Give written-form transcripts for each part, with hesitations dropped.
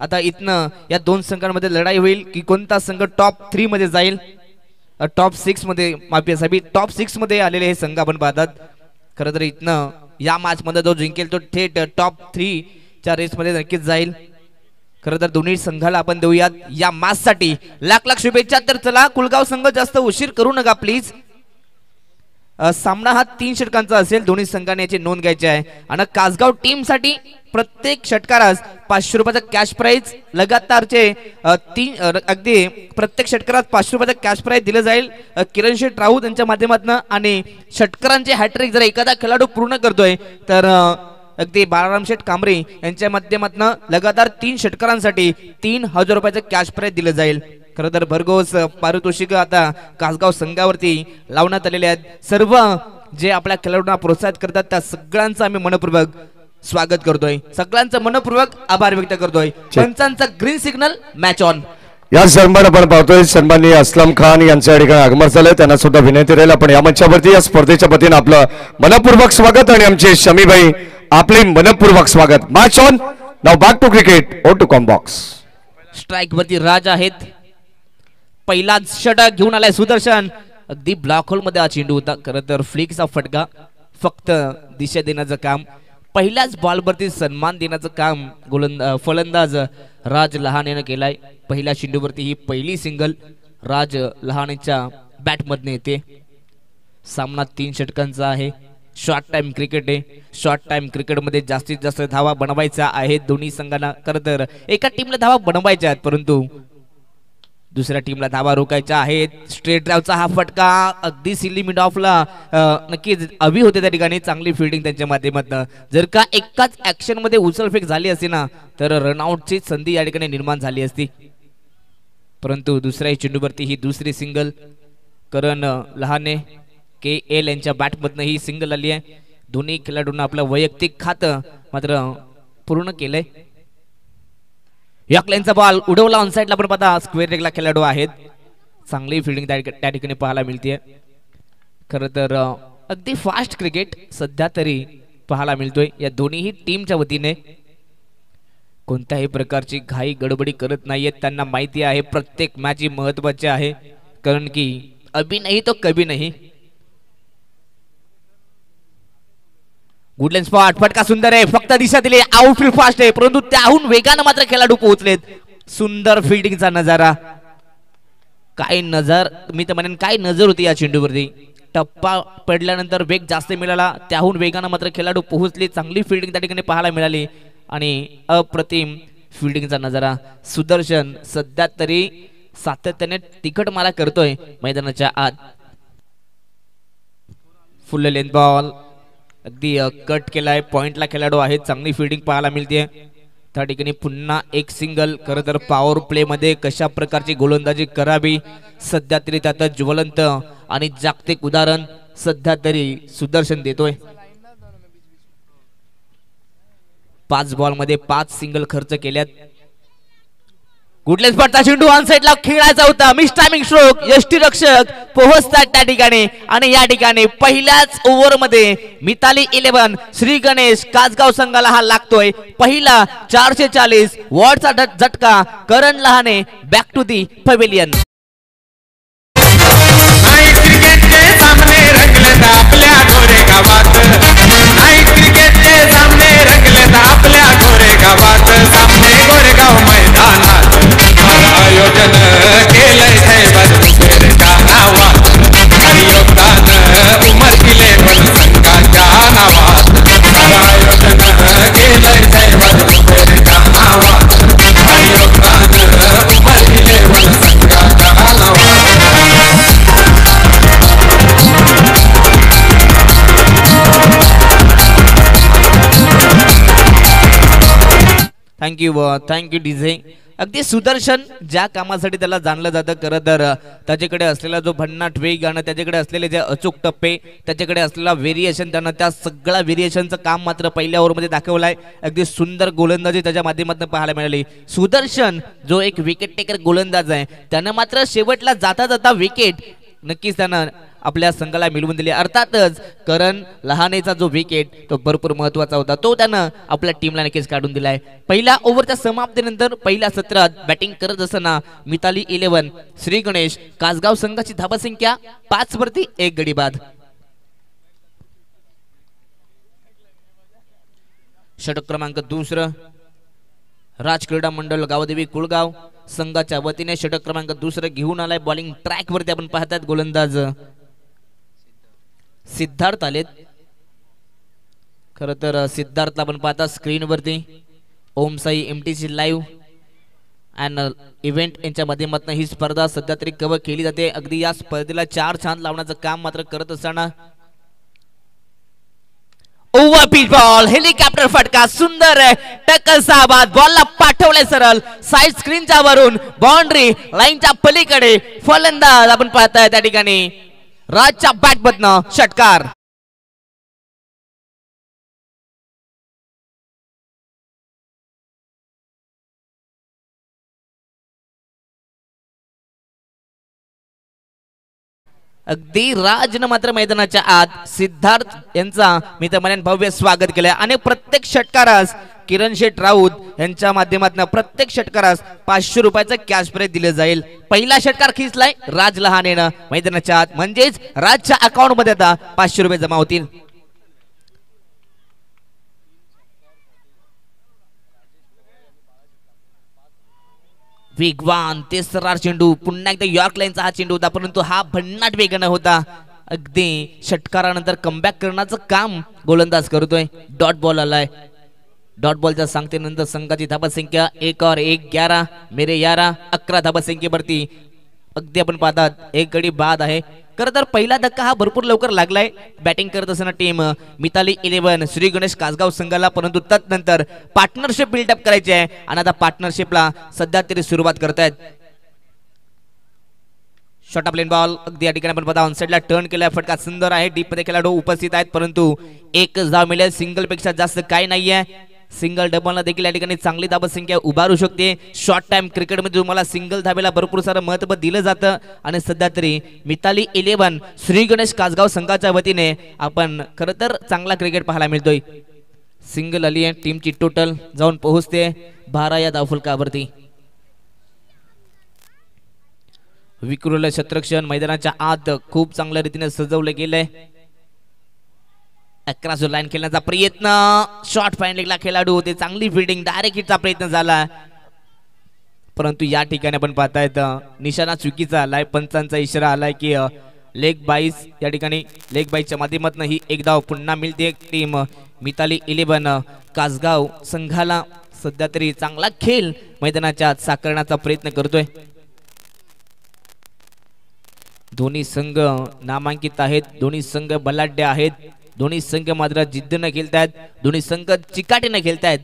आता इथनं या दोन संघांमध्ये लढाई होईल की कोणता संघ टॉप 3 मध्ये जाईल, टॉप 6 मध्ये, माफी असावी, टॉप 6 मध्ये आलेले हे संघ आपण पाहतात. खरं तर इथनं या मॅच मध्ये जो जिंकेल तो थेट टॉप 3 च्या रेस मध्ये नक्कीच जाईल. खरं तर दोन्ही संघाला आपण देऊयात या मॅच साठी लाख लाख शुभेच्छा. तर चला कुलगाव संघ जास्त उशीर करू नका प्लीज. सामना हा 3 षटकांचा असेल. दोन्ही संघाने याची नोंद घ्यायची आहे. आणि कासगाव टीम साठी प्रत्येक षटकारास 500 रुपयाचा कॅश प्राइज, लगातारचे 3 अगदी प्रत्येक षटकारात 500 रुपयाचा कॅश प्राइज दिलं जाईल किरण शेठ राऊत यांच्या माध्यमातून. आणि षटकारांचे हॅट्रिक जर एखादा खेळाडू पूर्ण करतोय तर अगदी बाळाराम शेठ कांबरे यांच्या माध्यमातून लगातार 3 षटकारांसाठी 3000 रुपयाचं कॅश प्राइज दिलं जाईल. खरं तर भरघोस पारितोषिक आता कासगाव संघावरती लावण्यात आलेले आहेत. सर्व जे आपल्या खेळाडूंना प्रोत्साहित करतात त्या सगळ्यांचं आम्ही मनपूर्वक स्वागत करतोय, सगळ्यांचं मनपूर्वक आभार व्यक्त करतोय. पंचांचा ग्रीन सिग्नल, मॅच ऑन. या सन्मान आपण पाहतोय सन्माननीय असलम खान यांच्या ठिकाणी आगमन झालंय. त्यांना सुद्धा विनंती राहील आपण या मंचावरती या स्पर्धेच्या वतीने आपलं मनपूर्वक स्वागत आणि आमचे शमीभाई आपले मनपूर्वक स्वागत. Match on now. Back to cricket, oh to comm box. Strike वरती राज आहेत. पहिलाच षटक घेऊन आलाय सुदर्शन. अगदी ब्लॉक होल मध्ये हा चेंडू होता. खरं तर फ्लिकचा फटका, फक्त दिशा देण्याचं काम, पहिल्याच बॉलवरती सन्मान देण्याचं काम फलंदाज राज लहानेनं केलाय. पहिल्या चेंडूवरती ही पहिली सिंगल राज लहानेच्या बॅट मधने येते. सामना 3 षटकांचा आहे. शॉर्ट टाइम क्रिकेट आहे. शॉर्ट टाइम क्रिकेट मध्ये जास्तीत जास्त धावा बनवायच्या आहेत दोन्ही संघांना. खरं तर एका टीमला धावा बनवायच्या आहेत परंतु दुसऱ्या टीमला धावा रोखायच्या आहेत. स्ट्रेट ड्राइव्हचा हा फटका अगदी सिली मिड ऑफला नक्कीच हवी होते त्या ठिकाणी. चांगली फिल्डिंग त्यांच्या माध्यमातून. जर का एकाच ऍक्शन मध्ये उचलफेक झाली असती ना तर रनआउटची संधी या ठिकाणी निर्माण झाली असती. परंतु दुसऱ्या चेंडूवरती ही दुसरी सिंगल करण लहाने KL यांच्या बॅटमधनं ही सिंगल आली आहे. दोन्ही खेळाडूंना आपलं वैयक्तिक खातं मात्र पूर्ण केलंय. यॉकलाईनचा बॉल उडवला ऑन साइडला. आपण पाहता स्क्वेअर लेगला खेळाडू आहेत. चांगली फिल्डिंग त्या ठिकाणी पाहायला मिळते. खरं तर अगदी फास्ट क्रिकेट सध्या तरी पाहायला मिळतोय या दोन्ही टीमच्या वतीने. कोणत्याही प्रकारची घाई गडबडी करत नाहीयेत. त्यांना माहिती आहे प्रत्येक मॅच ही महत्त्वाची आहे कारण की अभी नाही तो कभी नाही. गुडलँड स्पॉट, फटका सुंदर आहे. फक्त दिशा दिली. आउटफील्ड फास्ट आहे परंतु त्याहून वेगानं मात्र खेळाडू पोहोचलेत. सुंदर फिल्डिंगचा नजारा. काय नजर, मी तर म्हणेन काय नजर होती या चेंडूवरती. टप्पा पडल्यानंतर वेग जास्त मिळाला. त्याहून वेगानं मात्र खेळाडू पोहोचले. चांगली फिल्डिंग त्या ठिकाणी पाहायला मिळाली आणि अप्रतिम फिल्डिंगचा नजारा. सुदर्शन सध्या तरी सातत्याने तिखट मारा करतोय मैदानाच्या आत. फुल लेंथ बॉल अगदी कट केलाय. पॉइंटला खेळाडू आहेत. चांगली फिल्डिंग पाहायला मिळते त्या ठिकाणी. पुन्हा एक सिंगल. खरं तर पॉवर प्ले मध्ये कशा प्रकारची गोलंदाजी करावी सध्या तरी त्यात ज्वलंत आणि जागतिक उदाहरण सध्या तरी सुदर्शन देतोय. 5 बॉल मध्ये 5 सिंगल खर्च केल्यात. गुडलँड स्पॉटचा चेंडू ऑन साइडला खेळायचा होता. Miss timing stroke. यष्टीरक्षक पोहोचतात त्या ठिकाणी आणि या ठिकाणी पहिल्याच ओव्हर मध्ये मिताली 11 श्री गणेश कासगाव संघाला हा लागतोय. पहिला 440 वॉटचा झटका. Karan Lahane back to the pavilion. क्रिकेटचे सामने रंगलेत आपल्या गोरेगावात. क्रिकेटचे सामने रंगलेत आपल्या गोरेगावात. सामने गोरेगाव मैदानात आयोजन केलंय साहेबांच्या नावात. आणि योगदान उमरकिले पण संघाच्या नावात. आयोजन केलंय साहेबांच्या नावात. आणि योगदान उमरकिले पण संघाच्या नावात. Thank you DJ. अगदी सुदर्शन ज्या कामासाठी त्याला जाणलं जातं खरं तर त्याच्याकडे असलेला जो भन्नाट वेग आणि त्याच्याकडे असलेले जे अचूक टप्पे, त्याच्याकडे असलेला व्हेरिएशन, त्यानं त्या सगळ्या व्हेरिएशनचं काम मात्र पहिल्या ओव्हरमध्ये दाखवलंय. अगदी सुंदर गोलंदाजी त्याच्या माध्यमातून पाहायला मिळाली. सुदर्शन जो एक विकेट टेकर गोलंदाज आहे त्यानं मात्र शेवटला जाता जाता विकेट नक्कीच त्यानं आपल्या संघाला मिळवून दिली. अर्थातच करण लहानेचा जो विकेट तो भरपूर महत्वाचा होता, तो त्यानं आपल्या टीमला नक्कीच काढून दिलाय. पहिल्या ओव्हरच्या समाप्तीनंतर पहिल्या सत्रात बॅटिंग करत असताना मिताली 11 श्री गणेश कासगाव संघाची धावसंख्या 5 वरती 1 गडी बाद. षटक क्रमांक 2 राज क्रीडा मंडळ गावदेवी कुळगाव संघाच्या वतीने षटक क्रमांक 2 घेऊन आलाय. बॉलिंग ट्रॅक वरती आपण पाहतात गोलंदाज सिद्धार्थ आलेत. खर तर सिद्धार्थला आपण पाहता स्क्रीन वरती. Om Sai MTC live and event यांच्या माध्यमातून ही स्पर्धा सध्या तरी कव्हर केली जाते. अगदी या स्पर्धेला 4 छान लावण्याचं काम मात्र करत असताना ओव्हर पिच बॉल हेलिकॉप्टर फटका सुंदर टक्कल साबाद बॉलला पाठवले सरळ साइड स्क्रीनच्या वरून बाउंड्री लाईनच्या पलीकडे. फलंदाज आपण पाहताय त्या ठिकाणी राजच्या बॅट मधनं षटकार. अगदी राजनं मात्र मैदानाच्या आत सिद्धार्थ यांचा मी तर म्हणेन भव्य स्वागत केलंय. आणि प्रत्येक षटकारास किरण शेठ राऊत यांच्या माध्यमातून प्रत्येक षटकारास 500 रुपयाचं कॅश प्राइज दिले जाईल. पहिला षटकार खिचलाय राज लहानेनं मैदानाच्या आत, म्हणजेच राजच्या अकाउंट मध्ये आता 500 रुपये जमा होतील. वेगवान तिसरा चेंडू, पुन्हा एकदा यॉर्क लाईनचा हा चेंडू होता, परंतु हा भन्नाट वेगानं होता. अगदी षटकारानंतर कमबॅक करण्याचं काम गोलंदाज करतोय. डॉट बॉल आलाय. डॉट बॉलच्या सांगतेनंतर संघाची धावसंख्या 1 और 1 11 मेरे 11 धावसंख्येवरती अगदी आपण पाहतात 1 गडी बाद आहे. खरं तर पहिला धक्का हा भरपूर लवकर लागलाय बॅटिंग करत असताना टीम मिताली 11 श्री गणेश कासगाव संघाला, परंतु तदनंतर पार्टनरशिप बिल्डअप करायची आहे आणि आता पार्टनरशिपला सध्या तरी सुरुवात करतायत. शॉर्ट प्लेन बॉल अगदी या ठिकाणी आपण बघा ऑनसाइडला टर्न केलाय. फटका सुंदर आहे. डीप मध्ये खेळाडू उपस्थित आहेत, परंतु एकच धाव मिळेल. सिंगल पेक्षा जास्त काय नाहीये. सिंगल डबलला देखील या ठिकाणी चांगली धावसंख्या उभारू शकते. शॉर्ट टाइम क्रिकेटमध्ये तुम्हाला सिंगल धावेला भरपूर सारं महत्त्व दिलं जातं आणि सध्या तरी मिताली 11 श्री गणेश कासगाव संघाच्या वतीने आपण खरं तर चांगला क्रिकेट पाहायला मिळतोय. सिंगल आली आहे. टीमची टोटल जाऊन पोहोचते 12 या धावफलकावरती. विक्रुल क्षेत्ररक्षण मैदानाच्या आत खूप चांगल्या रीतीने सजवले गेले. 11 लाईन खेळण्याचा प्रयत्न, शॉर्ट फाईन लेगला खेळाडू होते, चांगली फिल्डिंग, डायरेक्ट हिटचा प्रयत्न झाला, परंतु या ठिकाणी आपण पाहतायत निशाणा चुकीचा आलाय. पंचांचा इशारा आलाय की लेग बाईस. या ठिकाणी लेग बाईसच्या माध्यमातून ही एक धाव पुन्हा मिळते. टीम मिताली 11 कासगाव संघाला सध्या तरी चांगला खेळ मैदानाच्या आत साकारण्याचा प्रयत्न करतोय. दोन्ही संघ नामांकित आहेत, दोन्ही संघ बलाढ्य आहेत, दोन्ही संघ मात्र जिद्दीने खेळतायत, दोन्ही संघ चिकाटीने खेळतायत.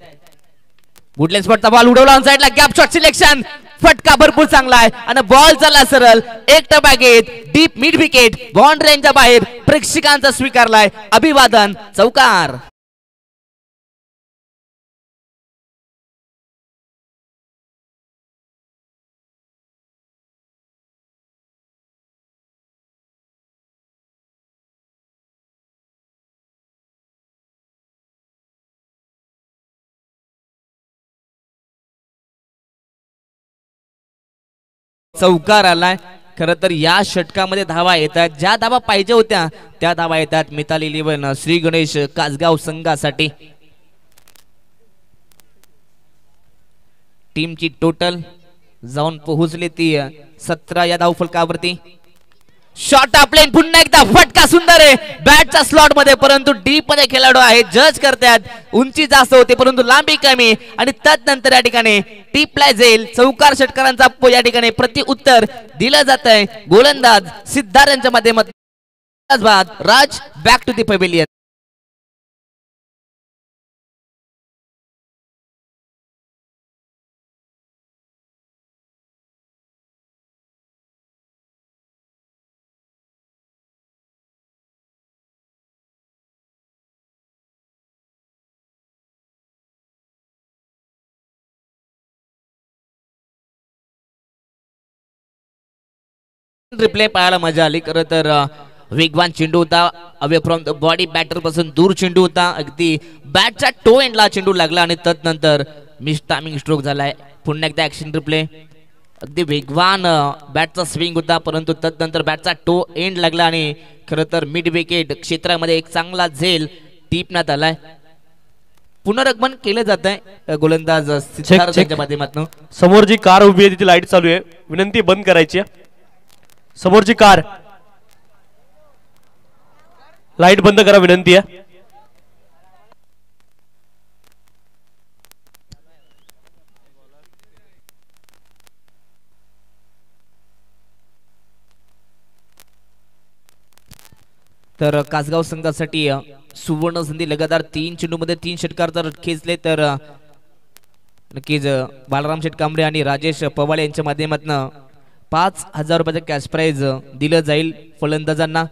गुडलेन स्पॉटचा बॉल उडवला ऑन साइडला, गॅप शॉट सिलेक्शन, फटका भरपूर चांगला आहे आणि बॉल झाला सरळ एक टप्पा घेत डीप मिड विकेट बाउंड्री लाईनच्या बाहेर. प्रेक्षकांचा स्वीकारलाय अभिवादन, चौकार. चौकार आलाय. खरं तर या षटकामध्ये धावा येतात, ज्या धावा पाहिजे होत्या त्या धावा येतात मिताली 11 श्री गणेश कासगाव संघासाठी. टीमची टोटल जाऊन पोहोचली ती 17 या धावफलकावरती. शॉर्ट प्लेन पुन्हा एकदा फटका सुंदर आहे बॅटच्या स्लॉट मध्ये, परंतु डीप मध्ये खेळाडू आहे. जज करतात उंची जास्त होते परंतु लांबी कमी आणि तदनंतर या ठिकाणी टीपला जाईल. चौकार षटकारांचा या ठिकाणी प्रति उत्तर दिलं जात आहे. गोलंदाज सिद्धार्थ यांच्या माध्यमातून Raj back to the pavilion. Replay पाहायला मजा आली. खरं तर वेगवान चेंडू होता, away from the body batter पासून दूर चेंडू होता, अगदी बॅटच्या टो एंडला चेंडू लागला आणि तदनंतर मिस टायमिंग स्ट्रोक झालाय. पुन्हा एकदा ॲक्शन रिप्ले. अगदी वेगवान बॅटचा स्विंग होता, परंतु तदनंतर बॅटचा टो एंड लागला आणि खरं तर मिड विकेट क्षेत्रामध्ये एक चांगला झेल टिपण्यात आलाय. पुनरागमन केलं जात आहे गोलंदाज सिद्धार्थ यांच्या माध्यमातून. समोर जी कार उभी आहे तिथे लाईट चालू आहे, विनंती बंद करायची आहे. समोरची कार लाईट बंद करा विनंती आहे. तर कासगाव संघासाठी सुवर्ण संधी लगातार 3 चेंडूमध्ये 3 षटकार जर खेचले तर नक्कीच बालराम शेठ कांबळे आणि राजेश पवाळे यांच्या माध्यमातून 5,000 रुपयाचं कॅश प्राइज दिलं जाईल फलंदाजांना.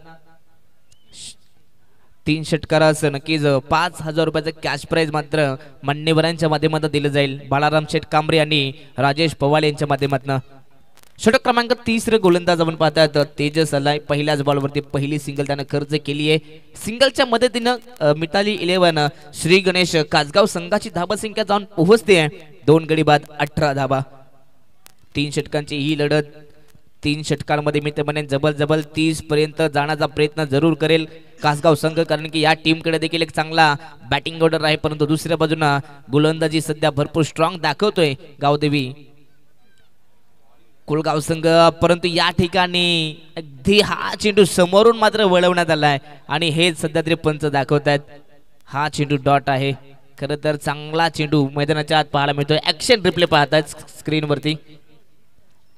3 षटकारास नक्कीच 5,000 रुपयाचं कॅश प्राइज मात्र मान्यवरांच्या माध्यमातून दिलं जाईल. बाळाराम शेठ कांबळे आणि राजेश पवाळे यांच्या माध्यमातून. षटक क्रमांक 30 गोलंदाज आपण पाहतात तेजस आलाय. पहिल्याच बॉलवरती पहिली सिंगल त्यानं खर्च केली आहे. सिंगलच्या मदतीनं मिताली 11 श्री गणेश कासगाव संघाची धाबा संख्या जाऊन पोहोचते. 2 गडी बाद 18 धाबा. 3 षटकांची ही लढत 3 षटकांमध्ये मी तर म्हणेन जबल 30 पर्यंत जाण्याचा प्रयत्न जरूर करेल कासगाव संघ, कारण की या टीमकडे देखील एक चांगला बॅटिंग ऑर्डर आहे, परंतु दुसऱ्या बाजूला गोलंदाजी सध्या भरपूर स्ट्रॉंग दाखवतोय गावदेवी कुलगाव संघ. परंतु या ठिकाणी अगदी हा चेंडू समोरून मात्र वळवण्यात आलाय आणि हे सध्या तरी पंच दाखवतायत. हा चेंडू डॉट आहे. खरं तर चांगला चेंडू मैदानाच्या आत पाहायला मिळतोय. ऍक्शन रिप्ले पाहतायत स्क्रीनवरती.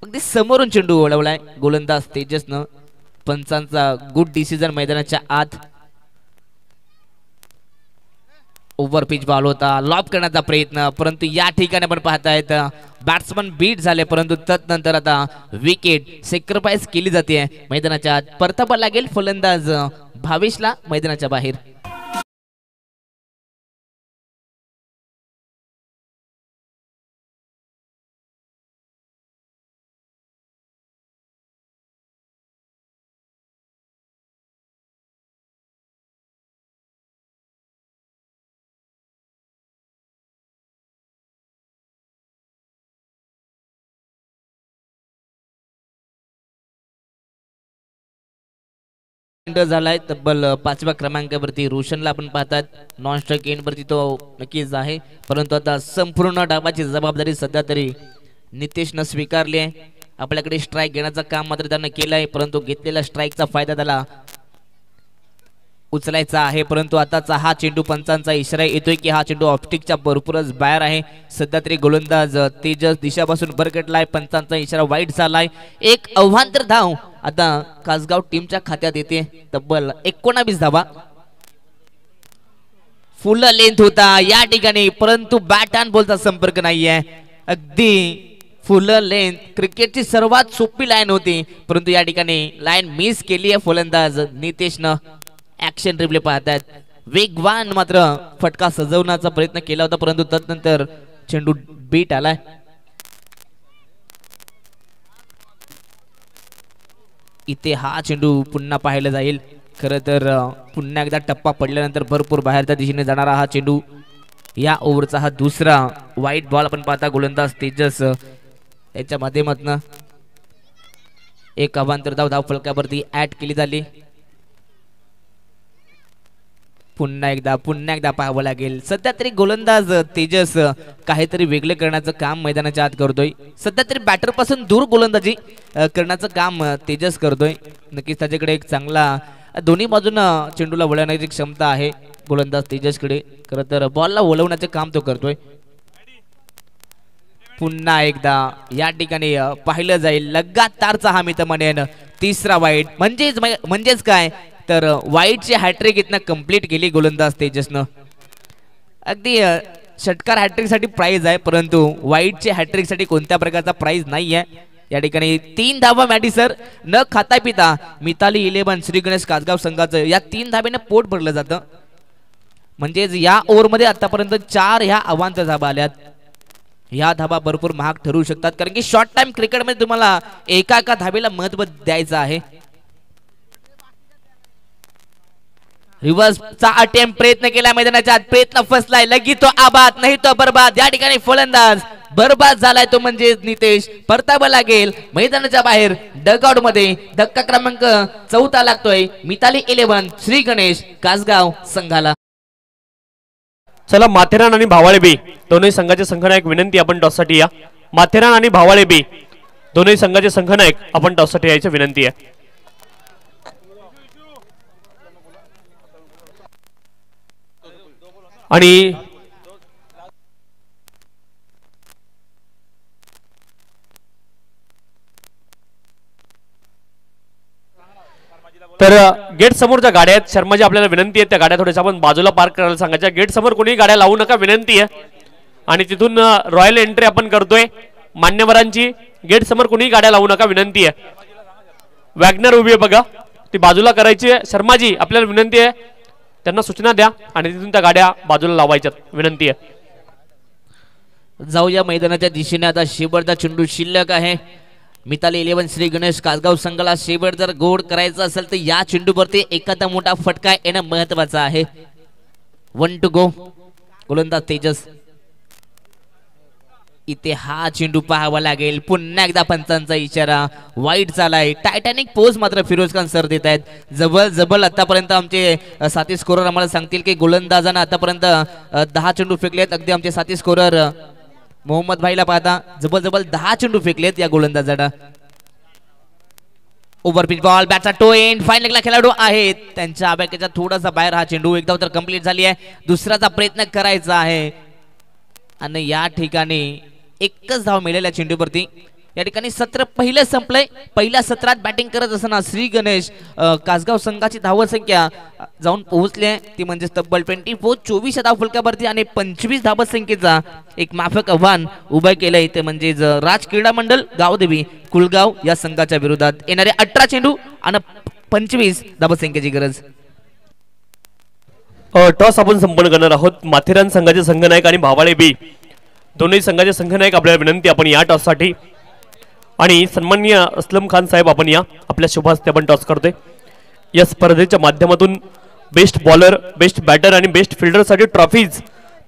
अगदी समोरून चेंडू वळवलाय गोलंदाज तेजसनं. पंचांचा गुड डिसिजन मैदानाच्या आत. ओव्हर पिच बॉल होता, लॉब करण्याचा प्रयत्न, परंतु या ठिकाणी आपण पाहतायत बॅट्समन बीट झाले, परंतु तदनंतर आता विकेट सॅक्रिफाइस केली जाते मैदानाच्या आत. परतावा लागेल फलंदाज भावेशला मैदानाच्या बाहेर. झालाय तब्बल 5व्या क्रमांकावरती. रोशनला आपण पाहतात नॉन स्ट्राईक एंड वरती तो नक्कीच आहे, परंतु आता संपूर्ण डावाची जबाबदारी सध्या तरी नितेशनं स्वीकारली आहे. आपल्याकडे स्ट्राईक घेण्याचं काम मात्र त्यानं केलंय, परंतु घेतलेल्या स्ट्राईकचा फायदा त्याला उचलायचा आहे. परंतु आताचा हा चेंडू पंचांचा इशारा येतोय की हा चेंडू ऑप्टिकच्या भरपूरच बाहेर आहे. सध्या तरी गोलंदाज तेजस दिशापासून बरकटलाय. पंचांचा इशारा वाईट झालाय. एक अवांतर धाव आता कासगाव टीमच्या खात्यात येते. तब्बल 19 धावा. फुल लेंथ होता या ठिकाणी, परंतु बॅट अँड बॉलचा संपर्क नाहीये. अगदी फुल लेंथ क्रिकेटची सर्वात सोपी लाईन होती, परंतु या ठिकाणी लाईन मिस केली आहे फलंदाज नितेशनं. ऍक्शन रिप्ले पाहतात. वेगवान मात्र फटका सजवण्याचा प्रयत्न केला होता, परंतु तदनंतर चेंडू बीट आलाय. इथे हा चेंडू पुन्हा पाहायला जाईल. खरं तर पुन्हा एकदा टप्पा पडल्यानंतर भरपूर बाहेरच्या दिशेने जाणारा हा चेंडू. या ओव्हरचा हा दुसरा वाईट बॉल आपण पाहता गोलंदाज तेजस याच्या माध्यमातून. एक अवांतर धाव धाव फलकावरती ऍड केली झाली. पुन्हा एकदा पाहावं लागेल. सध्या तरी गोलंदाज तेजस काहीतरी वेगळे करण्याचं काम मैदानाच्या आत करतोय. सध्या तरी बॅटर पासून दूर गोलंदाजी करण्याचं काम तेजस करतोय. नक्कीच त्याच्याकडे एक चांगला दोन्ही बाजूनं चेंडूला वळवण्याची क्षमता आहे गोलंदाज तेजसकडे. खरं तर बॉलला वळवण्याचे काम तो करतोय. पुन्हा एकदा या ठिकाणी पाहिलं जाईल लगातारचा हा मी तर म्हणेन तिसरा वाईट. म्हणजेच काय तर वाईटची हॅट्रिक इथनं कंप्लीट केली गोलंदाज तेजसनं. अगदी षटकार हॅट्रिक साठी प्राइज आहे, परंतु वाईटची हॅट्रिक साठी कोणत्या प्रकारचा प्राइज नाही आहे. या ठिकाणी 3 धावा मॅडिसर न खाता पिता मिताली 11 श्री गणेश कासगाव संघाचं या 3 धाब्याने पोट भरलं जातं. म्हणजेच या ओव्हरमध्ये आतापर्यंत 4 ह्या अवांतर धाबा आल्यात. ह्या धाबा भरपूर महाग ठरू शकतात, कारण की शॉर्ट टाइम क्रिकेटमध्ये तुम्हाला एका धाबेला महत्त्व द्यायचं आहे. रिव्हर्सचा अटेम्प्ट प्रयत्न केला मैदानाच्या आत, प्रयत्न फसलाय, लगी तो आबाद नाही तो बरबाद. या ठिकाणी फलंदाज बरबाद झालाय तो म्हणजे नितेश. परतावा लागेल मैदानाच्या बाहेर डगआउट मध्ये. धक्का क्रमांक 14 लागतोय मिताली 11 श्री गणेश कासगाव संघाला. चला माथेरान आणि भावाळे बी दोन्ही संघाचे संघनायक विनंती आपण टॉससाठी या. माथेरान आणि भावाळे बी दोन्ही संघाचे संघनायक आपण टॉससाठी यायची विनंती आहे. आणि तर गेट समोर ज्या गाड्या आहेत शर्माजी आपल्याला विनंती आहे त्या गाड्या थोड्याशा आपण बाजूला पार्क करायला सांगायच्या. गेट समोर कोणी गाड्या लावू नका विनंती आहे. आणि तिथून रॉयल एंट्री आपण करतोय मान्यवरांची. गेट समोर कोणी गाड्या लावू नका विनंती आहे. वॅगनर उभी आहे बघा ती बाजूला करायची आहे. शर्माजी आपल्याला विनंती आहे त्यांना सूचना द्या आणि तिथून त्या गाड्या बाजूला लावायच्यात विनंती आहे. जाऊया मैदानाच्या दिशेने. आता शेवटचा चेंडू शिल्लक आहे. मिताली 11 श्री गणेश कासगाव संघाला शेवट जर गोड करायचा असेल तर या चेंडूवरती एखादा मोठा फटका येणं महत्वाचं आहे. 1 टू गो. गोलंदाज तेजस. इथे हा चेंडू पाहावा लागेल. पुन्हा एकदा पंचांचा इशारा. वाईट चालाय. टायटॅनिक पोज मात्र फिरोज खान सर देत आहेत. जबल जबल आतापर्यंत आमचे साथी स्कोरर आम्हाला सांगतील की गोलंदाजांना आतापर्यंत 10 चेंडू फेकले आहेत. अगदी आमचे साथी स्कोरर मोहम्मद भाईला पाहता जबल जबल 10 चेंडू फेकलेत या गोलंदाजाला. ओव्हर पिच बॉल बॅटचा टो एंड. फायनलला खेळाडू आहेत त्यांच्या आब्याच्या थोडासा बाहेर हा चेंडू. एकदा तर कंप्लीट झाली आहे. दुसऱ्याचा प्रयत्न करायचा आहे आणि या ठिकाणी एकच धाव मिळाल्या चेंडूवरती. या ठिकाणी सत्र पहिलं संपलंय. पहिल्या सत्रात बॅटिंग करत असताना श्री गणेश कासगाव संघाची धाव संख्या जाऊन पोहोचली आहे ती म्हणजे तब्बल 24 धाव फलकावरती आणि 25 धाव संख्येचा एक माफक आव्हान उभं केलंय ते म्हणजे राज क्रीडा मंडळ गावदेवी कुलगाव या संघाच्या विरोधात. येणारे 18 चेंडू आणि 25 धाव संख्येची गरज. टॉस आपण संपन्न करणार आहोत. माथेरान संघाचे संघनायक आणि भावाळे बी दोन्ही संघाचे संघनायक आपल्याला विनंती आपण या टॉस साठी. आणि सन्माननीय असलम खान साहेब आपण या आपल्या शुभ हस्ते आपण टॉस करतोय. या स्पर्धेच्या माध्यमातून बेस्ट बॉलर बेस्ट बॅटर आणि बेस्ट फिल्डर साठी ट्रॉफीज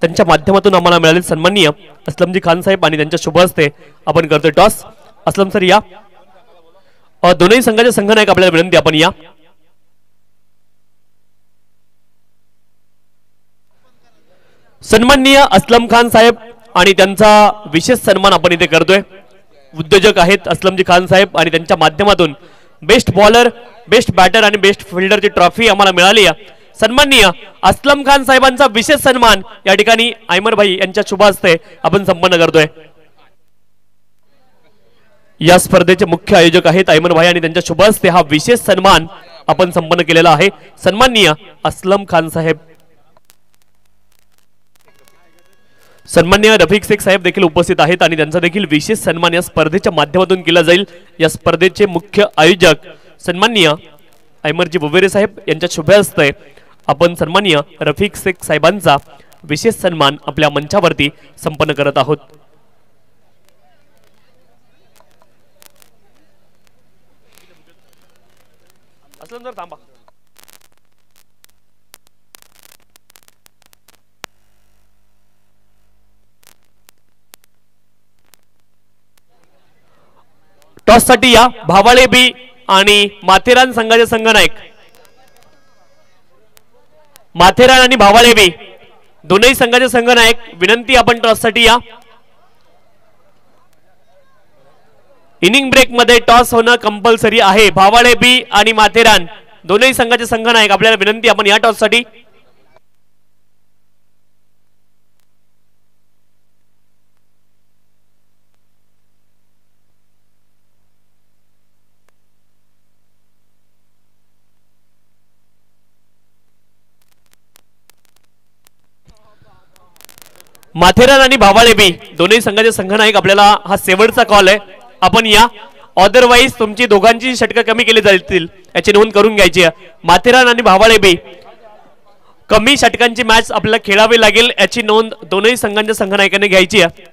त्यांच्या माध्यमातून आम्हाला मिळाले. सन्माननीय असलमजी खान साहेब आणि त्यांच्या शुभ हस्ते आपण करतोय टॉस. असलम सर या. दोन्ही संघाचे संघनायक आपल्याला विनंती आपण या. सन्माननीय असलम खान साहेब आणि त्यांचा विशेष सन्मान आपण इथे करतोय. उद्योजक आहेत असलमजी खान साहेब आणि त्यांच्या माध्यमातून बेस्ट बॉलर बेस्ट बॅटर आणि बेस्ट फिल्डरची ट्रॉफी आम्हाला मिळाली आहे. सन्माननीय असलम खान साहेबांचा विशेष सन्मान या ठिकाणी आयमर भाई यांच्या शुभ हस्ते आपण संपन्न करतोय. या स्पर्धेचे मुख्य आयोजक आहेत आयमर भाई आणि त्यांच्या शुभ हस्ते हा विशेष सन्मान आपण संपन्न केलेला आहे. सन्माननीय असलम खान साहेब. सन्माननीय रफिक शेख साहेब देखील उपस्थित आहेत आणि त्यांचा देखील विशेष सन्मान या स्पर्धेच्या माध्यमातून केला जाईल. या स्पर्धेचे मुख्य आयोजक सन्माननीय आयमरजी ववेरे साहेब यांच्या शुभ हस्ते आपण सन्माननीय रफिक शेख साहेबांचा विशेष सन्मान आपल्या मंचावरती संपन्न करत आहोत. असलम सर थांबा. टॉस साठी या भावाळे बी आणि माथेरान संघाचे संघनायक. माथेरान आणि भावाळे बी दोन्ही संघाचे संघनायक विनंती आपण टॉस साठी या. इनिंग ब्रेक मध्ये टॉस होणं कंपल्सरी आहे. भावाळे बी आणि माथेरान दोन्ही संघाचे संघनायक आपल्याला विनंती आपण या टॉस साठी. माथेरान आणि भावाळे बी दोन्ही संघाचे संघनायक आपल्याला हा शेवटचा कॉल आहे आपण या. अदरवाईज तुमची दोघांची षटकं कमी केली जातील याची नोंद करून घ्यायची आहे. माथेरान आणि भावाळे बी कमी षटकांची मॅच आपल्याला खेळावी लागेल याची नोंद दोन्ही संघांच्या संघनायकांनी घ्यायची आहे.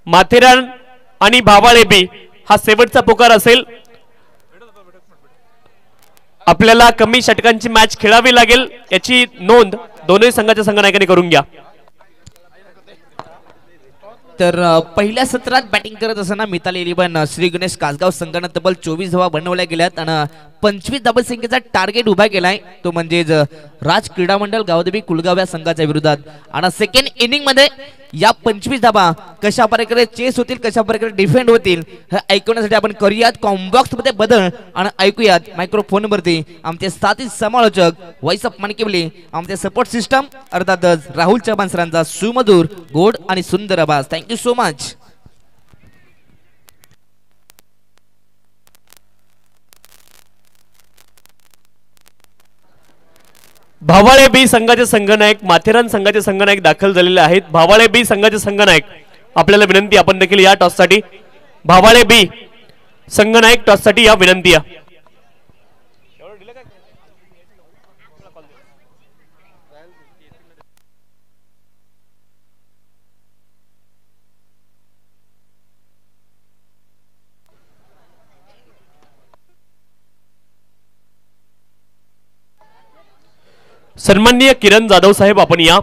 माथेरान आणि भावाळे बी हा शेवटचा पुकार असेल. आपल्याला कमी षटकांची मॅच खेळावी लागेल याची नोंद दोन्ही संघाच्या संघनायकांनी करून घ्या. तर पहिल्या सत्रात बॅटिंग करत असताना मिताली 11 श्री गणेश कासगाव संघानं तब्बल 24 धावा बनवल्या गेल्यात आणि 25 धाबसंख्येचा टार्गेट उभा केलाय, तो म्हणजेच राज क्रीडा मंडळ गावदेवी कुलगाव या संघाच्या विरोधात. आणि सेकंड इनिंग मध्ये या 25 धाबा कशा प्रकारे चेस होतील, कशा प्रकारे डिफेंड होतील हे ऐकवण्यासाठी आपण करूयात कॉम्बॉक्स मध्ये बदल आणि ऐकूयात मायक्रोफोन वरती आमचे साथी समालोचक व्हॉइस ऑफ माणिकेवली, आमचे सपोर्ट सिस्टम अर्थातच राहुल चव्हाण सरांचा सुमधुर गोड आणि सुंदर आवाज. Thank you so much. Bhavale B संघाचे संघनायक माथेरान संघाचे संघनायक दाखल झालेले आहेत. भावाळे बी संघाचे संघनायक आपल्याला विनंती, आपण देखील या टॉस साठी भावाळे बी संघनायक टॉस साठी या विनंती आहे. सन्माननीय किरण जाधव साहेब आपण या.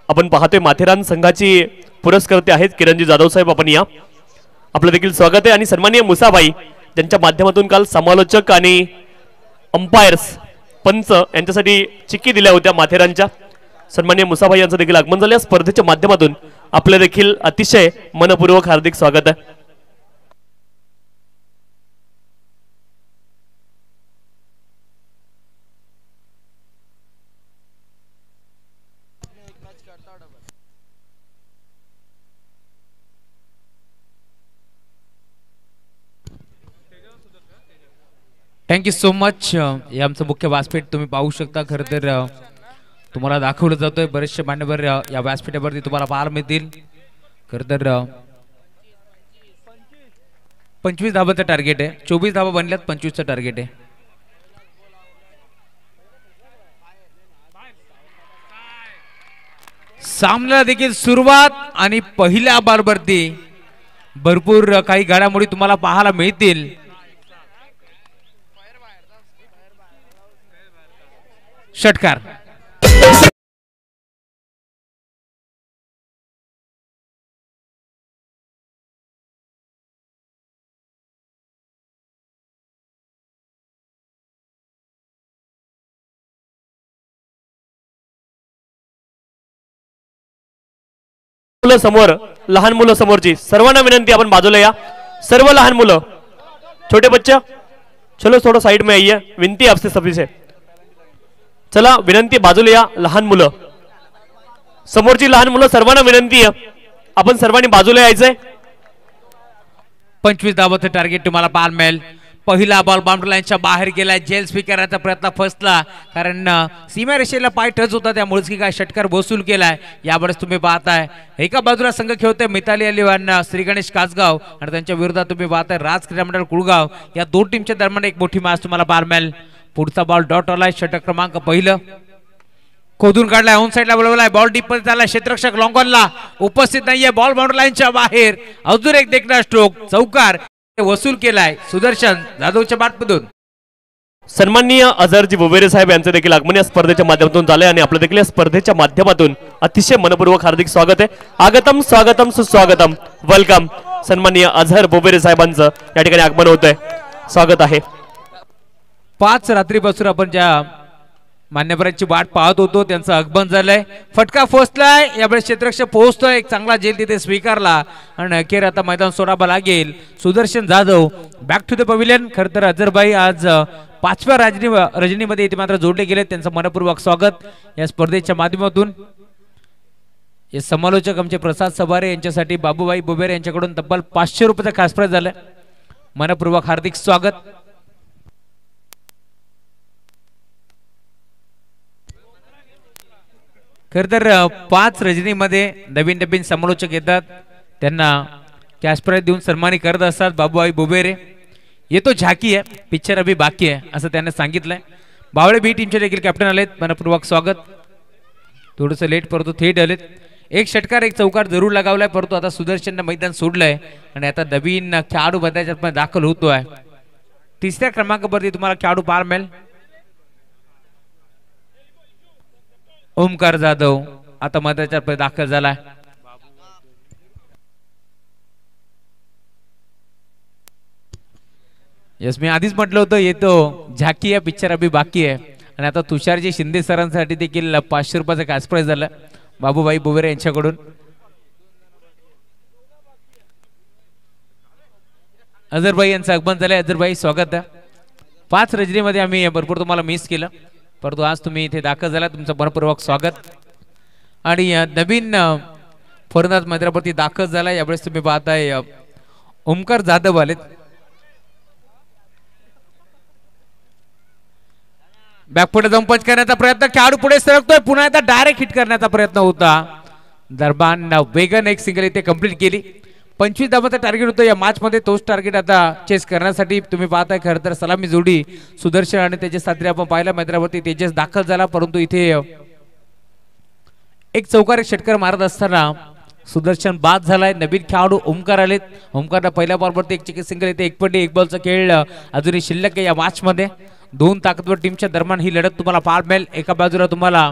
आपण पाहतोय माथेरान संघाची पुरस्कर्ते आहेत किरणजी जाधव साहेब, आपण या. आपलं देखील स्वागत आहे. आणि सन्माननीय मुसाबाई ज्यांच्या माध्यमातून काल समालोचक आणि अंपायर्स पंच यांच्यासाठी चिक्की दिल्या होत्या माथेरानच्या, सन्माननीय मुसाबाई यांचं देखील आगमन झालं. या स्पर्धेच्या माध्यमातून आपलं देखील अतिशय मनपूर्वक हार्दिक स्वागत आहे. Thank you so much. हे आमचं मुख्य व्यासपीठ तुम्ही पाहू शकता. खरं तर तुम्हाला दाखवलं जातोय, बरेचसे मान्यवर या व्यासपीठावरती तुम्हाला पाहायला मिळतील. खरं तर 25 धाबाचं टार्गेट आहे, 24 धाबा बनल्यात, 25चं टार्गेट आहे. सामन्याला देखील सुरुवात आणि पहिल्या बॉलवरती भरपूर काही घडामोडी तुम्हाला पाहायला मिळतील. षटकार मुलं समोर, लहान मुलं समोरची सर्वांना विनंती, आपण बाजूला या. सर्व लहान मुलं, छोटे बच्चे चलो थोड़ा साइड में आइए, विनती आपसे सभी से. चला विनंती, बाजूला या. लहान मुलं, समोरची लहान मुलं, सर्वांना विनंती आहे आपण सर्वांनी बाजूला यायचंय. 25 धाबाचं टार्गेट तुम्हाला पाहायला मिळेल. पहिला बॉल बाउंड्री लाईनच्या बाहेर गेला. जेल स्वीकारायचा प्रयत्न फसला, कारण सीमारेषेला पाय टच होता, त्यामुळेच की काय षटकार वसूल केलाय. यावेळेस तुम्ही पाहताय एका बाजूला संघ खेळतोय मिताली 11 श्री गणेश कासगाव आणि त्यांच्या विरोधात तुम्ही पाहताय राज क्रीडा मंडळ कुळगाव. या दोन टीमच्या दरम्यान एक मोठी मॅच तुम्हाला पाहायला मिळेल. पुढचा बॉल डॉट आलाय, षटक क्रमांक पहिलं खोदून काढलाय, ऑन साइडला बोलवलाय, बॉल डीप मध्ये झाला, क्षेत्ररक्षक लॉंगॉनला उपस्थित नाहीये, बॉल बाउंड्री लाईनच्या बाहेर. अजून एक देखणा स्ट्रोक, चौकार वसूल केलाय सुदर्शन जाधवच्या बॅटमधून. सन्माननीय अझरजी बुबेरे साहेब यांचं देखील आगमन या स्पर्धेच्या माध्यमातून झालंय आणि आपलं देखील या स्पर्धेच्या माध्यमातून अतिशय मनपूर्वक हार्दिक स्वागत आहे. आगतम स्वागतम सुस्वागतम, वेलकम. सन्माननीय अझर बुबेरे साहेबांचं या ठिकाणी आगमन होतंय, स्वागत आहे. 5 रात्रीपासून आपण ज्या मान्यवरांची वाट पाहत होतो त्यांचं आगमन झालंय. फटका फोसलाय, यावेळेस क्षेत्ररक्षक पोहोचतोय, एक चांगला झेल तिथे स्वीकारला आणि अखेर आता मैदान सोडावं लागेल. Sudarshan Jadhav back to the pavilion. खरं तर अझरबाई आज 5व्या रजनीमध्ये इथे मात्र जोडले गेले, त्यांचं मनपूर्वक स्वागत या स्पर्धेच्या माध्यमातून. हे समालोचक आमचे प्रसाद सबारे यांच्यासाठी बाबूबाई बुबेरे यांच्याकडून तब्बल 500 रुपयाचा खास प्राइज झालाय. मनपूर्वक हार्दिक स्वागत. खर तर 5 रजनीमध्ये नवीन नवीन समालोचक येतात, त्यांना कॅश प्राइज देऊन सन्मानित करत असतात. बाबूबाई बुबेरे येतो, झाकी आहे, पिक्चर अभी बाकी आहे असं त्यांनी सांगितलंय. बावळे बी टीमचे देखील कॅप्टन आलेत, मनपूर्वक स्वागत. थोडंसं लेट परंतु थेट आलेत. एक षटकार एक चौकार जरूर लगावलाय, परंतु आता सुदर्शननं मैदान सोडलंय आणि आता नवीन खेळाडू बदलाच्यात दाखल होतोय. 3ऱ्या क्रमांकावरती तुम्हाला खेळाडू पाहायला मिळेल. ओमकार जाधव आता मैदानाच्या दाखल झालाय. यस, मी आधीच म्हटलं होतं येतो झाकी या पिक्चर अभि बाकी आहे. आणि आता तुषारजी शिंदे सरांसाठी देखील 500 रुपयाचं कॅश प्राइज झालं बाबूभाई बुबेरे यांच्याकडून. अजरभाई यांचं आगमन झालंय. अजरभाई स्वागत आहे. 5 रजनीमध्ये आम्ही भरपूर तुम्हाला मिस केलं, परंतु आज तुम्ही इथे दाखल झाला, तुमचं मनपूर्वक स्वागत. आणि नवीन फलंदाज मैदानावरती दाखल झाला. यावेळेस तुम्ही पाहताय ओमकार जाधव आलेत. बॅकफुट जाऊन पंच करण्याचा प्रयत्न, खेळाडू पुढे सरकतोय, पुन्हा एकदा डायरेक्ट हिट करण्याचा प्रयत्न होता. दरम्यान वेगन एक सिंगल इथे कंप्लीट केली. 25 धावांचा टार्गेट होतं या मॅच मध्ये. तोच टार्गेट आता चेस करण्यासाठी तुम्ही पाहताय खरं तर सलामी जोडी सुदर्शन आणि तेजस सात्रे आपण पाहिलं मैदानावरती. तेजस दाखल झाला, परंतु इथे एक चौकार षटकार मारत असताना सुदर्शन बाद झालाय. नवीन खेळाडू ओमकार आलेत. ओमकारला पहिल्या बॉलवरती एक चिकी सिंगल येते. 1 पट्टी 1 बॉलचा खेळ अजूनही शिल्लक आहे या मॅच मध्ये. 2 ताकदवर टीमच्या दरम्यान ही लढत तुम्हाला पाहायला मिळेल. एका बाजूला तुम्हाला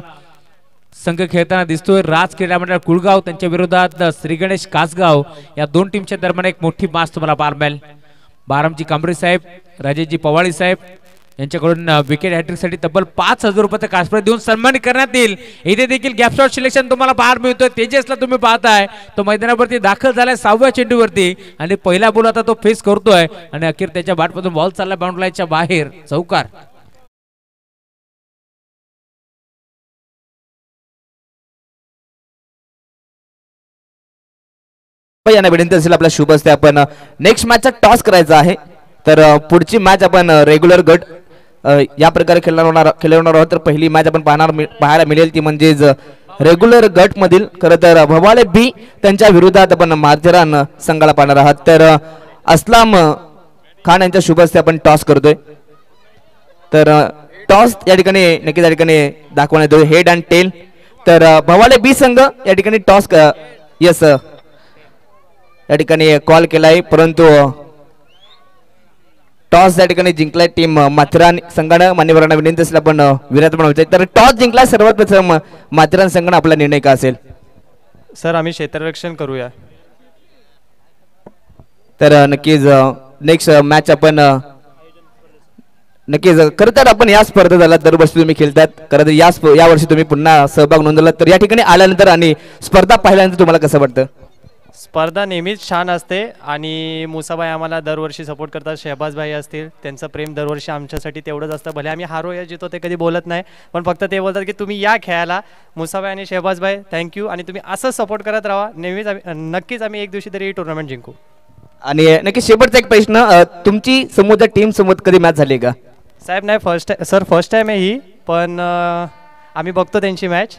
संघ खेळताना दिसतोय राज क्रीडा मंडळ कुळगाव, त्यांच्या विरोधात श्री गणेश कासगाव. या 2 टीमच्या दरम्यान एक मोठी मॅच तुम्हाला पाहायला मिळेल. बारामजी कांबळे साहेब, राजेशजी पवाळी साहेब यांच्याकडून विकेट हॅट्रिक साठी तब्बल 5000 रुपयाचा कॅश प्राइज देऊन सन्मानित करण्यात येईल. इथे देखील गॅप शॉट सिलेक्शन तुम्हाला पाहायला मिळतोय. तेजसला तुम्ही पाहताय तो मैदानावरती दाखल झालाय 6व्या चेंडूवरती आणि पहिला बॉल आता तो फेस करतोय आणि अखेर त्याच्या बॅटमधून बॉल चालला बाउंड्री लाईनच्या बाहेर. चौकार. यांना विनंती असेल आपल्या शुभ असते आपण नेक्स्ट मॅचचा टॉस करायचा आहे. तर पुढची मॅच आपण रेग्युलर गट या प्रकारे खेळणार आहोत. तर पहिली मॅच आपण पाहायला मिळेल ती म्हणजेच रेग्युलर गट मधील खरं तर भवाले बी त्यांच्या विरोधात आपण माथेरान संघाला पाहणार आहात. तर असलाम खान यांच्या शुभ असते आपण टॉस करतोय. तर टॉस या ठिकाणी नक्कीच या ठिकाणी दाखवण्यात येतो हेड अँड टेल. तर भवाले बी संघ या ठिकाणी टॉस यस या ठिकाणी कॉल केलाय, परंतु टॉस या ठिकाणी जिंकलाय टीम माथेरान संघानं. मान्यवरांना विनंती असेल आपण विराट बनवायचे. तर टॉस जिंकला सर्वात प्रथम माथेरान संघानं आपला निर्णय का असेल? सर आम्ही क्षेत्ररक्षण करूया. तर नक्कीच नेक्स्ट मॅच आपण नक्कीच खरं तर आपण या स्पर्धा झाला दरवर्षी तुम्ही खेळतात. खरं तर या वर्षी तुम्ही पुन्हा सहभाग नोंदवला. तर या ठिकाणी आल्यानंतर आणि स्पर्धा पाहिल्यानंतर तुम्हाला कसं वाटतं? स्पर्धा नेहमीच छान असते आणि मुसाबाई आम्हाला दरवर्षी सपोर्ट करतात. शहबाजभाई असतील, त्यांचं प्रेम दरवर्षी आमच्यासाठी तेवढंच असतं. भले आम्ही हारो या जितो ते कधी बोलत नाही, पण फक्त ते बोलतात की तुम्ही या खेळायला. मुसाबाई आणि शहबाजभाई थँक्यू आणि तुम्ही असंच सपोर्ट करत राहा. नेहमीच नक्कीच आम्ही एक दिवशी तरी ही टुर्नामेंट जिंकू. आणि नक्की शेवटचा एक प्रश्न, तुमची समोरच्या टीम समोर कधी मॅच झाली का? साहेब नाही, फर्स्ट टाइम आहे ही, पण आम्ही बघतो त्यांची मॅच,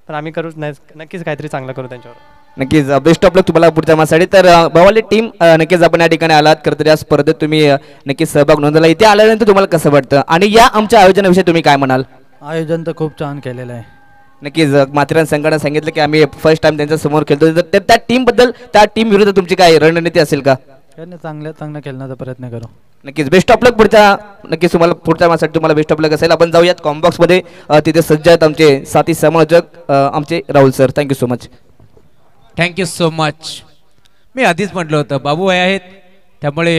पण आम्ही करू नक्कीच काहीतरी चांगलं करू त्यांच्यावर. नक्कीच बेस्ट ऑफ लक तुम्हाला पुढच्या मॅचसाठी. तर भवाली टीम नक्कीच आपण या ठिकाणी आलात. खरं तर या स्पर्धेत तुम्ही नक्कीच सहभाग नोंदवला. इथे आल्यानंतर तुम्हाला कसं वाटतं आणि या आमच्या आयोजनाविषयी तुम्ही काय म्हणाल? आयोजन तर खूप छान केलेलं आहे. नक्कीच माथेरान संघानं सांगितलं की आम्ही फर्स्ट टाइम त्यांच्या समोर खेळतो. तर त्या टीम बद्दल, त्या टीम विरुद्ध तुमची काय रणनीती असेल का? चांगलं खेळण्याचा प्रयत्न करू. नक्कीच बेस्ट ऑफ लक नक्कीच तुम्हाला पुढच्या मॅचसाठी तुम्हाला बेस्ट ऑफ लक असेल. आपण जाऊयात कॉम्बॉक्स मध्ये. तिथे सज्ज आहेत आमचे साथी समालोचक आमचे Rahul sir. Thank you so much. Thank you so much. मी आधीच म्हटलं होतं बाबूभाई आहेत, त्यामुळे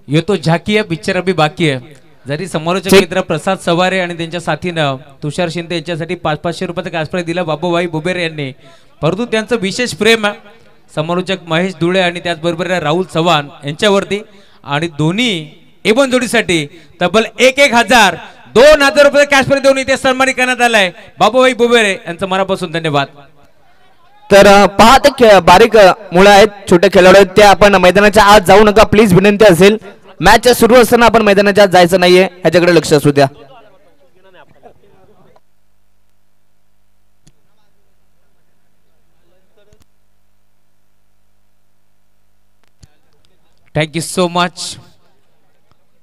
येतो झाकी आहे पिक्चर अभि बाकी आहे. जरी समालोचक मित्र प्रसाद सवारे आणि त्यांच्या साथीनं तुषार शिंदे यांच्यासाठी 500 रुपयाचा कॅश प्राइज दिला बाबूभाई बुबेरे यांनी, परंतु त्यांचं विशेष प्रेम आहे समालोचक महेश धुळे आणि त्याचबरोबर राहुल चव्हाण यांच्यावरती. आणि दोन्ही एवन जोडीसाठी तब्बल 1,000 2,000 रुपये कॅश प्राइज देऊन इथे सन्मानित करण्यात आलाय बाबूभाई बुबेरे यांचं मनापासून धन्यवाद. तर पहा बारीक मुलं आहेत, छोटे खेळाडू आहेत, ते आपण मैदानाच्या आत जाऊ नका प्लीज, विनंती असेल. मॅच सुरू असताना आपण मैदानाच्या आत जायचं नाहीये, ह्याच्याकडे लक्ष असू द्या. Thank you so much.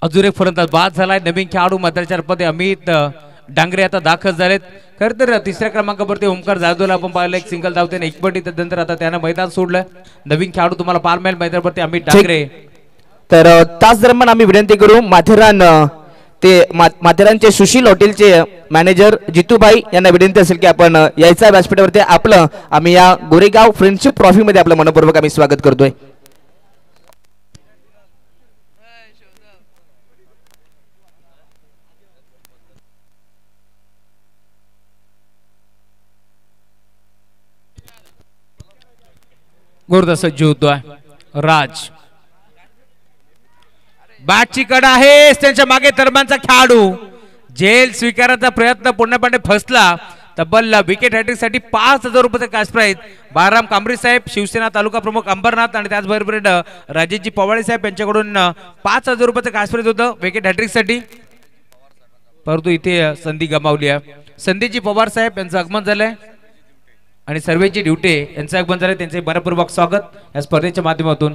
अजून एक फलंदाज बाद झालाय. नवीन खेळाडू मतदारपदी अमित डांगरे आता दाखल झालेत. खरं तर तिसऱ्या क्रमांकावरती ओमकार जाधवला आपण पाहिलं एक सिंगल धाव त्याने 1 पट्टी. त्यानंतर आता त्यानं मैदान सोडलं. नवीन खेळाडू तुम्हाला पाहायला मैदानावरती अमित डांगरे. तर तास दरम्यान आम्ही विनंती करू माथेरान ते माथेरानचे सुशील हॉटेलचे मॅनेजर जितूभाई यांना विनंती असेल की आपण यायचा व्यासपीठावरती आपलं आम्ही या गोरेगाव फ्रेंडशिप ट्रॉफी मध्ये आपलं मनपूर्वक आम्ही स्वागत करतोय. गुरुदास सज्ज होतोय. राज बॅटची कडा आहे, त्यांच्या मागे तरबांचा खेळाडू जेल स्वीकारायचा प्रयत्न पूर्णपणे फसला. तब्बल विकेट हॅट्रिक साठी 5,000 रुपये कॅश प्राइज. बाराम कांबरी साहेब, शिवसेना तालुका प्रमुख अंबरनाथ आणि त्याचबरोबर राजेशजी पवाळे साहेब यांच्याकडून 5,000 रुपये कॅश प्राइज होतं विकेट हॅट्रिक साठी. परंतु इथे संधी गमावली आहे. संधीजी पवार साहेब यांचं आगमन झालंय आणि सर्वेची ड्युटी यांचं आगमन झालंय. त्यांचे मनपूर्वक स्वागत या स्पर्धेच्या माध्यमातून.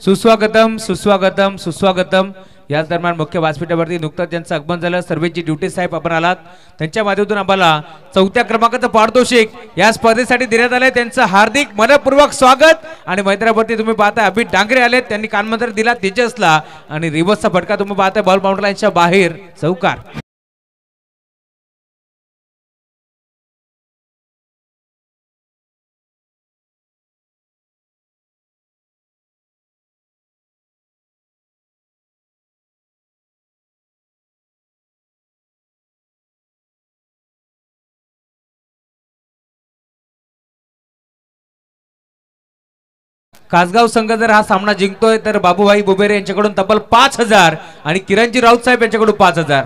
सुस्वागतम सुस्वागतम सुस्वागतम. याच दरम्यान मुख्य व्यासपीठावरती नुकताच ज्यांचं आगमन झालं सर्वेची ड्युटी साहेब आपण आलात, त्यांच्या माध्यमातून आम्हाला 4थ्या क्रमांकाचं पारितोषिक या स्पर्धेसाठी देण्यात आलंय. त्यांचं हार्दिक मनपूर्वक स्वागत. आणि मैदानावरती तुम्ही पाहताय अभित डांगरे आले, त्यांनी कानमंत्र दिला तेजसला आणि रिवर्सचा फटका तुम्ही पाहताय बॉल बाउंड्री लाईनच्या बाहेर चौकार. कासगाव संघ जर हा सामना जिंकतोय तर बाबूभाई बुबेरे यांच्याकडून तब्बल 5,000 आणि किरणजी राऊत साहेब यांच्याकडून 5,000.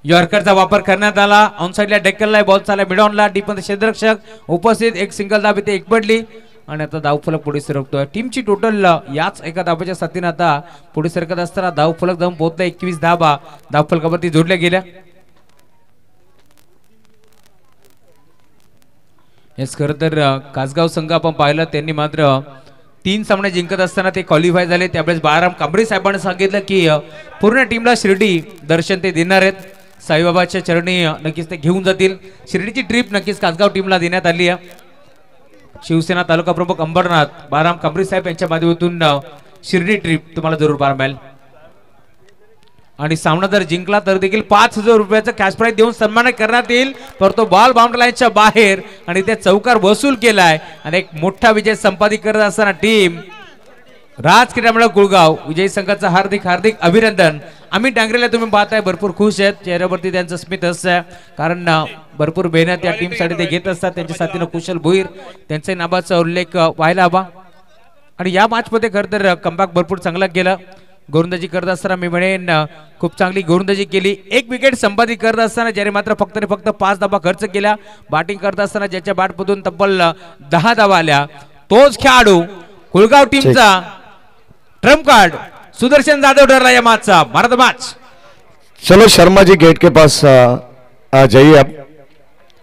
यॉर्करचा वापर करण्यात आला. ऑन साइडला डेक्कलला बॉल चालला मिडॉनला डीप मध्ये क्षेत्ररक्षक उपस्थित. एक सिंगल धाव इथे एक पडली आणि आता धावफलक पुढे सरकतोय. टीमची टोटल याच एका धावाच्या साथीने आता पुढे सरकत असताना धावफलक जाऊन पोहोचला 21 धावा धावफलकावरती जोडल्या गेल्या. हेच खरं तर कासगाव संघ आपण पाहिलं त्यांनी मात्र 3 सामने जिंकत असताना ते क्वालिफाय झाले. त्यावेळेस बाळाराम कांबळे साहेबांनी सांगितलं की पूर्ण टीमला शिर्डी दर्शन ते देणार आहेत. साईबाबाच्या चरणी नक्कीच ते घेऊन जातील. शिर्डीची ट्रिप नक्कीच कासगाव टीमला देण्यात आली आहे. शिवसेना तालुका प्रमुख अंबरनाथ बाळाराम कांबळे साहेब यांच्या माध्यमातून शिर्डी ट्रिप तुम्हाला जरूर पाहायला मिळेल. आणि सामना जर जिंकला तर देखील 5,000 रुपयाचा कॅश प्राइज देऊन सन्मान करण्यात येईल. परंतु बॉल बाउंड्री लाईनच्या बाहेर आणि त्या चौकार वसूल केलाय आणि एक मोठा विजय संपादित करत असताना टीम राज क्रीडामंडळ कुळगाव विजयी संघाचं हार्दिक हार्दिक अभिनंदन. आम्ही डांगरेला तुम्ही पाहताय भरपूर खुश आहेत, चेहऱ्यावरती त्यांचं स्मित असतं कारण भरपूर मेहनत या टीमसाठी ते घेत असतात. त्यांच्या साथीनं कुशल भोईर त्यांच्या नावाचा उल्लेख व्हायला हवा. आणि या मॅच मध्ये खरं तर कमबॅक भरपूर चांगला केला. गोलंदाजी करत असताना मी म्हणेन खूप चांगली गोलंदाजी केली. एक विकेट संपादित करत असताना ज्याने मात्र फक्त 5 धावा खर्च केल्या. बॅटिंग करत असताना ज्याच्या बॅटमधून तब्बल 10 धावा आल्या तोच खेळाडू कुळगाव टीमचा ट्रम्प कार्ड सुदर्शन जाधव ठरला या मॅचचा भारत मॅच. चलो शर्मा जी गेट के पास आ जाइए आप.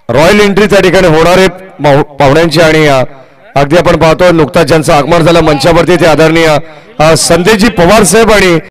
रॉयल एंट्री त्या ठिकाणी होणारे पाहुण्यांची आणि अगदी आपण पाहतो नुकताच ज्यांचं आगमन झालं मंचावरती ते आदरणीय संदेशजी पवार साहेब आणि